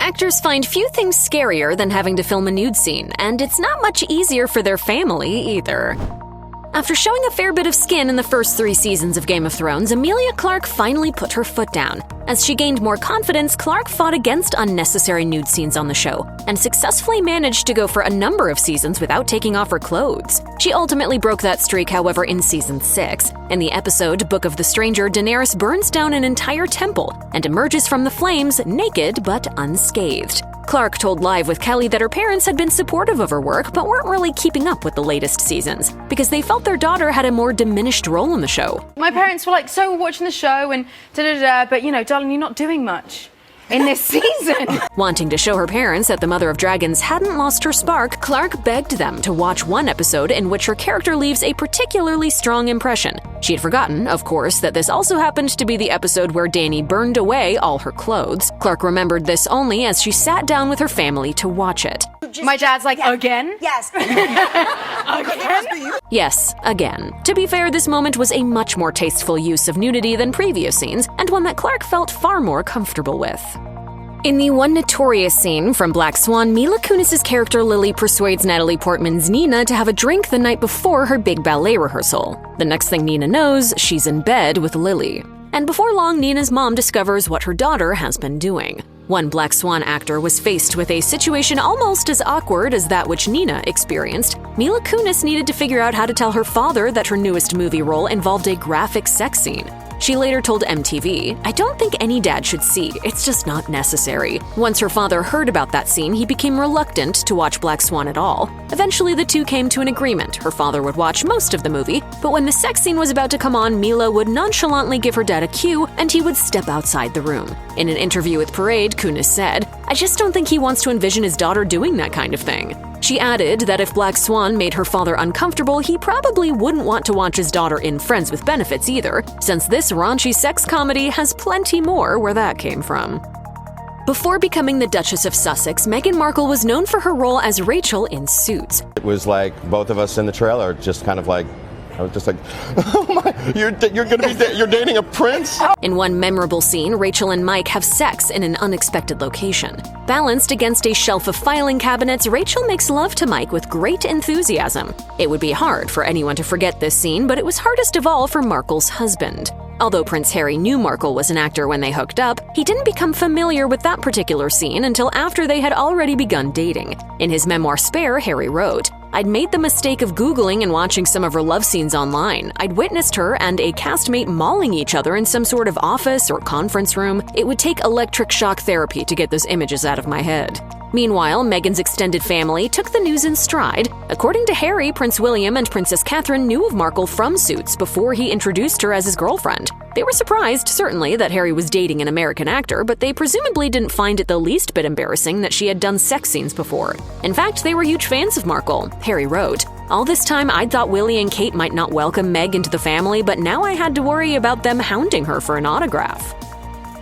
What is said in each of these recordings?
Actors find few things scarier than having to film a nude scene, and it's not much easier for their family either. After showing a fair bit of skin in the first 3 seasons of Game of Thrones, Emilia Clarke finally put her foot down. As she gained more confidence, Clarke fought against unnecessary nude scenes on the show, and successfully managed to go for a number of seasons without taking off her clothes. She ultimately broke that streak, however, in season 6. In the episode Book of the Stranger, Daenerys burns down an entire temple and emerges from the flames naked but unscathed. Clarke told Live with Kelly that her parents had been supportive of her work but weren't really keeping up with the latest seasons because they felt their daughter had a more diminished role in the show. My parents were like, so we're watching the show and da-da-da, but darling, you're not doing much in this season. Wanting to show her parents that the Mother of Dragons hadn't lost her spark, Clarke begged them to watch one episode in which her character leaves a particularly strong impression. She had forgotten, of course, that this also happened to be the episode where Dany burned away all her clothes. Clarke remembered this only as she sat down with her family to watch it. My dad's like, again? Yes. Again? Yes, again. To be fair, this moment was a much more tasteful use of nudity than previous scenes, and one that Clarke felt far more comfortable with. In the one notorious scene from Black Swan, Mila Kunis' character Lily persuades Natalie Portman's Nina to have a drink the night before her big ballet rehearsal. The next thing Nina knows, she's in bed with Lily. And before long, Nina's mom discovers what her daughter has been doing. One Black Swan actor was faced with a situation almost as awkward as that which Nina experienced. Mila Kunis needed to figure out how to tell her father that her newest movie role involved a graphic sex scene. She later told MTV, "I don't think any dad should see, it's just not necessary." Once her father heard about that scene, he became reluctant to watch Black Swan at all. Eventually, the two came to an agreement. Her father would watch most of the movie, but when the sex scene was about to come on, Mila would nonchalantly give her dad a cue, and he would step outside the room. In an interview with Parade, Kunis said, "I just don't think he wants to envision his daughter doing that kind of thing." She added that if Black Swan made her father uncomfortable, he probably wouldn't want to watch his daughter in Friends with Benefits either, since this raunchy sex comedy has plenty more where that came from. Before becoming the Duchess of Sussex, Meghan Markle was known for her role as Rachel in Suits. It was like both of us in the trailer, just kind of like, I was just like, oh my, you're dating a prince? In one memorable scene, Rachel and Mike have sex in an unexpected location. Balanced against a shelf of filing cabinets, Rachel makes love to Mike with great enthusiasm. It would be hard for anyone to forget this scene, but it was hardest of all for Markle's husband. Although Prince Harry knew Markle was an actor when they hooked up, he didn't become familiar with that particular scene until after they had already begun dating. In his memoir Spare, Harry wrote, "I'd made the mistake of Googling and watching some of her love scenes online. I'd witnessed her and a castmate mauling each other in some sort of office or conference room. It would take electric shock therapy to get those images out of my head." Meanwhile, Meghan's extended family took the news in stride. According to Harry, Prince William and Princess Catherine knew of Markle from Suits before he introduced her as his girlfriend. They were surprised, certainly, that Harry was dating an American actor, but they presumably didn't find it the least bit embarrassing that she had done sex scenes before. In fact, they were huge fans of Markle. Harry wrote, "All this time, I'd thought Willie and Kate might not welcome Meg into the family, but now I had to worry about them hounding her for an autograph."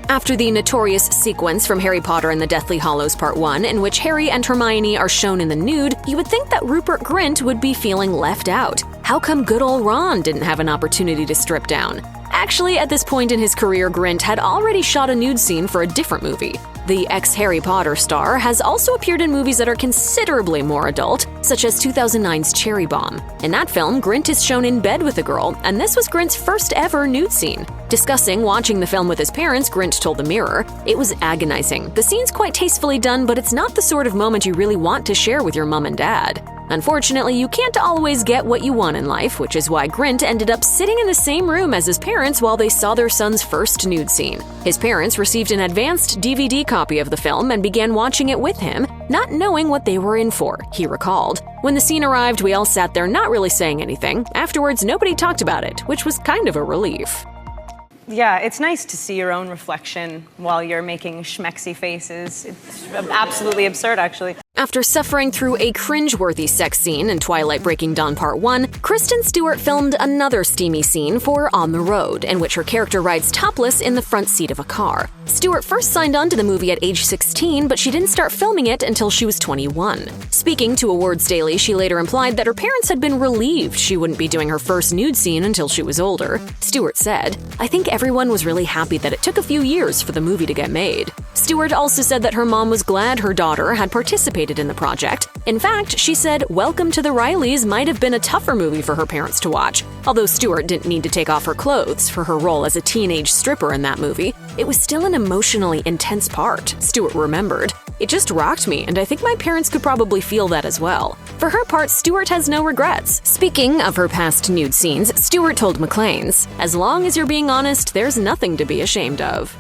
After the notorious sequence from Harry Potter and the Deathly Hallows Part 1, in which Harry and Hermione are shown in the nude, you would think that Rupert Grint would be feeling left out. How come good old Ron didn't have an opportunity to strip down? Actually, at this point in his career, Grint had already shot a nude scene for a different movie. The ex-Harry Potter star has also appeared in movies that are considerably more adult, such as 2009's Cherry Bomb. In that film, Grint is shown in bed with a girl, and this was Grint's first ever nude scene. Discussing watching the film with his parents, Grint told The Mirror, "It was agonizing. The scene's quite tastefully done, but it's not the sort of moment you really want to share with your mom and dad." Unfortunately, you can't always get what you want in life, which is why Grint ended up sitting in the same room as his parents while they saw their son's first nude scene. His parents received an advanced DVD copy of the film and began watching it with him, not knowing what they were in for, he recalled. "When the scene arrived, we all sat there not really saying anything. Afterwards, nobody talked about it, which was kind of a relief." Yeah, it's nice to see your own reflection while you're making schmexy faces. It's absolutely absurd, actually. After suffering through a cringe-worthy sex scene in Twilight Breaking Dawn Part 1, Kristen Stewart filmed another steamy scene for On the Road, in which her character rides topless in the front seat of a car. Stewart first signed on to the movie at age 16, but she didn't start filming it until she was 21. Speaking to Awards Daily, she later implied that her parents had been relieved she wouldn't be doing her first nude scene until she was older. Stewart said, "I think everyone was really happy that it took a few years for the movie to get made." Stewart also said that her mom was glad her daughter had participated in the project. In fact, she said Welcome to the Rileys might have been a tougher movie for her parents to watch. Although Stewart didn't need to take off her clothes for her role as a teenage stripper in that movie, it was still an emotionally intense part, Stewart remembered. "It just rocked me, and I think my parents could probably feel that as well." For her part, Stewart has no regrets. Speaking of her past nude scenes, Stewart told McLean's, "As long as you're being honest, there's nothing to be ashamed of."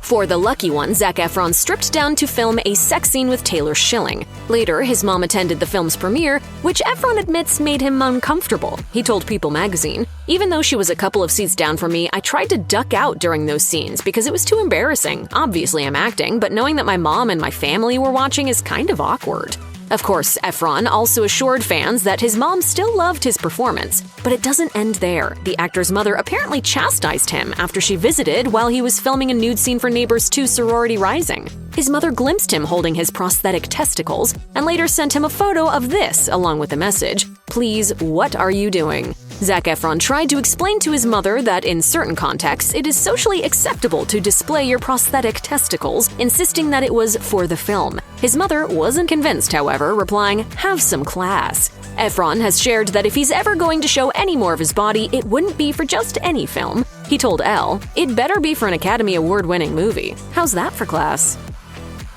For The Lucky One, Zac Efron stripped down to film a sex scene with Taylor Schilling. Later, his mom attended the film's premiere, which Efron admits made him uncomfortable. He told People magazine, "Even though she was a couple of seats down from me, I tried to duck out during those scenes because it was too embarrassing. Obviously, I'm acting, but knowing that my mom and my family were watching is kind of awkward." Of course, Efron also assured fans that his mom still loved his performance. But it doesn't end there. The actor's mother apparently chastised him after she visited while he was filming a nude scene for Neighbors 2 Sorority Rising. His mother glimpsed him holding his prosthetic testicles and later sent him a photo of this along with the message, "Please, what are you doing?" Zac Efron tried to explain to his mother that in certain contexts it is socially acceptable to display your prosthetic testicles, insisting that it was for the film. His mother wasn't convinced, however, replying, "Have some class." Efron has shared that if he's ever going to show any more of his body, it wouldn't be for just any film. He told Elle, "It better be for an Academy Award-winning movie. How's that for class?"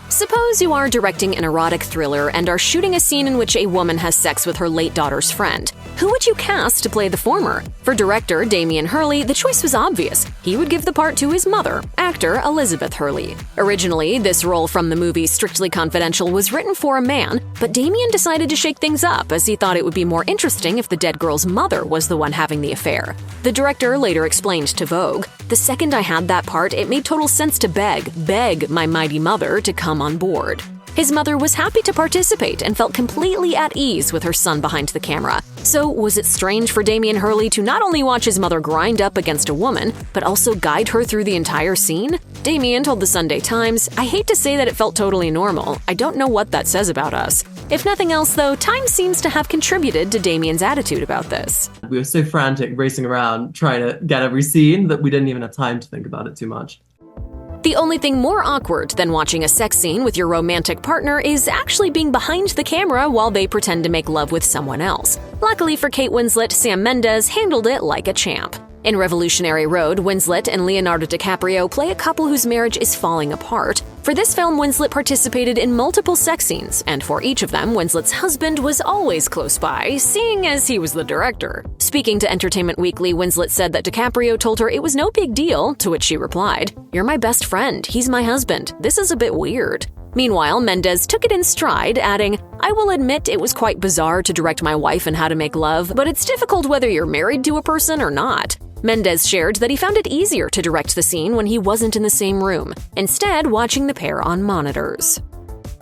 Suppose you are directing an erotic thriller and are shooting a scene in which a woman has sex with her late daughter's friend. Who would you cast to play the former? For director Damien Hurley, the choice was obvious. He would give the part to his mother, actor Elizabeth Hurley. Originally, this role from the movie Strictly Confidential was written for a man, but Damien decided to shake things up as he thought it would be more interesting if the dead girl's mother was the one having the affair. The director later explained to Vogue, "The second I had that part, it made total sense to beg my mighty mother to come on board." His mother was happy to participate and felt completely at ease with her son behind the camera. So was it strange for Damien Hurley to not only watch his mother grind up against a woman, but also guide her through the entire scene? Damien told the Sunday Times, "I hate to say that it felt totally normal. I don't know what that says about us." If nothing else, though, time seems to have contributed to Damien's attitude about this. We were so frantic racing around trying to get every scene that we didn't even have time to think about it too much. The only thing more awkward than watching a sex scene with your romantic partner is actually being behind the camera while they pretend to make love with someone else. Luckily for Kate Winslet, Sam Mendes handled it like a champ. In Revolutionary Road, Winslet and Leonardo DiCaprio play a couple whose marriage is falling apart. For this film, Winslet participated in multiple sex scenes, and for each of them, Winslet's husband was always close by, seeing as he was the director. Speaking to Entertainment Weekly, Winslet said that DiCaprio told her it was no big deal, to which she replied, "You're my best friend. He's my husband. This is a bit weird." Meanwhile, Mendes took it in stride, adding, "I will admit it was quite bizarre to direct my wife in How to Make Love, but it's difficult whether you're married to a person or not." Mendes shared that he found it easier to direct the scene when he wasn't in the same room, instead watching the pair on monitors.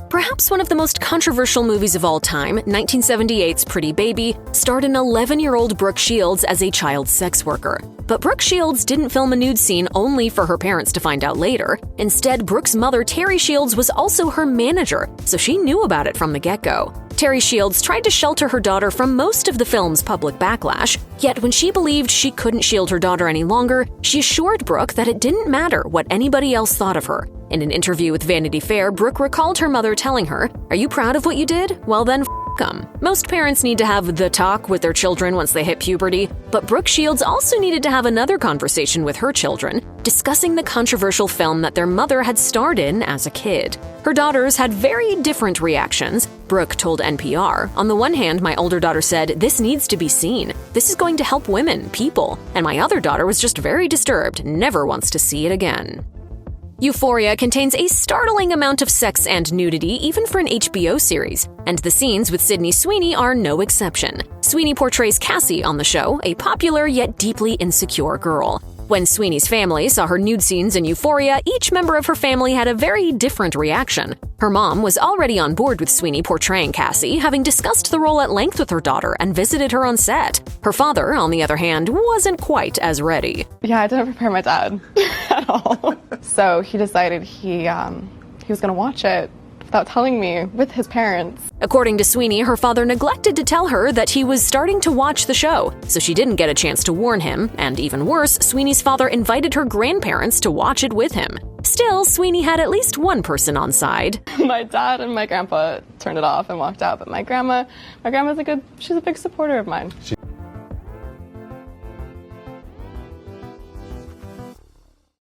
Perhaps one of the most controversial movies of all time, 1978's Pretty Baby, starred an 11-year-old Brooke Shields as a child sex worker. But Brooke Shields didn't film a nude scene only for her parents to find out later. Instead, Brooke's mother, Terry Shields, was also her manager, so she knew about it from the get-go. Terry Shields tried to shelter her daughter from most of the film's public backlash, yet when she believed she couldn't shield her daughter any longer, she assured Brooke that it didn't matter what anybody else thought of her. In an interview with Vanity Fair, Brooke recalled her mother telling her, "Are you proud of what you did? Well then, f*** 'em." Most parents need to have the talk with their children once they hit puberty, but Brooke Shields also needed to have another conversation with her children, discussing the controversial film that their mother had starred in as a kid. Her daughters had very different reactions. Brooke told NPR, "On the one hand, my older daughter said, 'This needs to be seen. This is going to help women, people.' And my other daughter was just very disturbed, never wants to see it again." Euphoria contains a startling amount of sex and nudity even for an HBO series, and the scenes with Sydney Sweeney are no exception. Sweeney portrays Cassie on the show, a popular yet deeply insecure girl. When Sweeney's family saw her nude scenes in Euphoria, each member of her family had a very different reaction. Her mom was already on board with Sweeney portraying Cassie, having discussed the role at length with her daughter and visited her on set. Her father, on the other hand, wasn't quite as ready. Yeah, I didn't prepare my dad at all. So he decided he was going to watch it without telling me with his parents. According to Sweeney, her father neglected to tell her that he was starting to watch the show, so she didn't get a chance to warn him, and even worse, Sweeney's father invited her grandparents to watch it with him. Still, Sweeney had at least one person on side. My dad and my grandpa turned it off and walked out, but my grandma's she's a big supporter of mine.